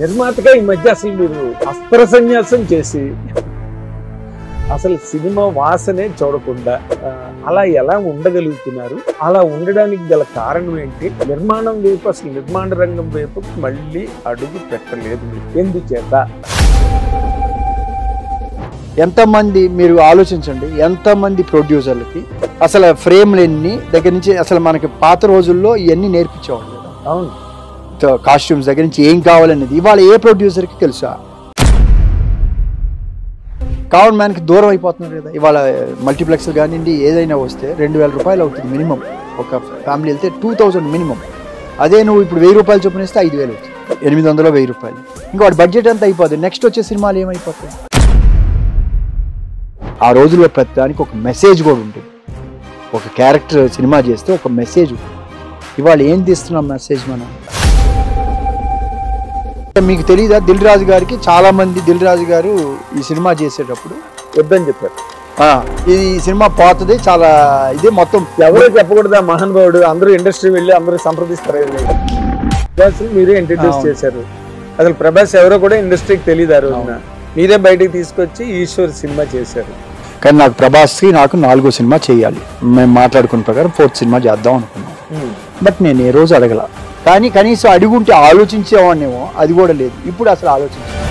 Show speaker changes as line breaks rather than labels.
నిర్మాతగా ఈ మధ్య అసలు మీరు అస్త్ర సన్యాసం చేసి అసలు సినిమా వాసనే చూడకుండా అలా ఎలా ఉండగలుగుతున్నారు? అలా ఉండడానికి గల కారణం ఏంటి? నిర్మాణం వైపు అసలు నిర్మాణ రంగం వైపు మళ్ళీ అడుగు పెట్టలేదు ఎందుచేత?
ఎంతమంది మీరు ఆలోచించండి, ఎంతమంది ప్రొడ్యూసర్లకి అసలు ఫ్రేమ్లు ఎన్ని దగ్గర నుంచి అసలు మనకి పాత రోజుల్లో ఇవన్నీ నేర్పించేవాళ్ళు.
అవును,
కాస్ట్యూమ్స్ దగ్గర నుంచి ఏం కావాలనేది ఇవాళ ఏ ప్రొడ్యూసర్కి తెలుసా? కావన్ మ్యాన్కి దూరం అయిపోతున్నారు కదా. ఇవాళ మల్టీప్లెక్స్ కానివ్వండి, ఏదైనా వస్తే 2000 రూపాయలు అవుతుంది మినిమం. ఒక ఫ్యామిలీ వెళ్తే 2000 మినిమం. అదే నువ్వు ఇప్పుడు 1000 రూపాయలు చొప్పున ఇస్తే 5000 అవుతుంది. 800 1000 రూపాయలు. ఇంకా వాడి బడ్జెట్ అంతా అయిపోతుంది. నెక్స్ట్ వచ్చే సినిమాలు ఏమైపోతాయి? ఆ రోజుల్లో ప్రతిదానికి ఒక మెసేజ్ కూడా ఉంటుంది. ఒక క్యారెక్టర్ సినిమా చేస్తే ఒక మెసేజ్ ఉంటుంది. ఇవాళ ఏం తీస్తున్నాం మెసేజ్ మనం? మీకు తెలీదా, దిల్ రాజు గారికి చాలా మంది దిల్ రాజు గారు ఈ సినిమా చేసేటప్పుడు
వద్దని చెప్పారు.
ఈ సినిమా పోతుంది చాలా ఇదే మొత్తం
ఎవరో చెప్పకూడదు. మహానుభావుడు అందరూ ఇండస్ట్రీ వెళ్ళి అందరూ సంప్రదిస్తారు. మీరే ఇంట్రడ్యూస్ చేశారు. అసలు ప్రభాస్ ఎవరో కూడా ఇండస్ట్రీకి తెలియదు. ఆ రోజున మీరే బయటకు తీసుకొచ్చి ఈశ్వర్ సినిమా చేశారు.
కానీ నాకు ప్రభాస్కి నాకు 4వ సినిమా చేయాలి. మేము మాట్లాడుకున్న ప్రకారం 4th సినిమా చేద్దాం అనుకున్నాం. బట్ నేను ఏ రోజు అడగల. కానీ కనీసం అడుగుంటే ఆలోచించేవాడినేమో, అది కూడా లేదు. ఇప్పుడు అసలు ఆలోచించాను.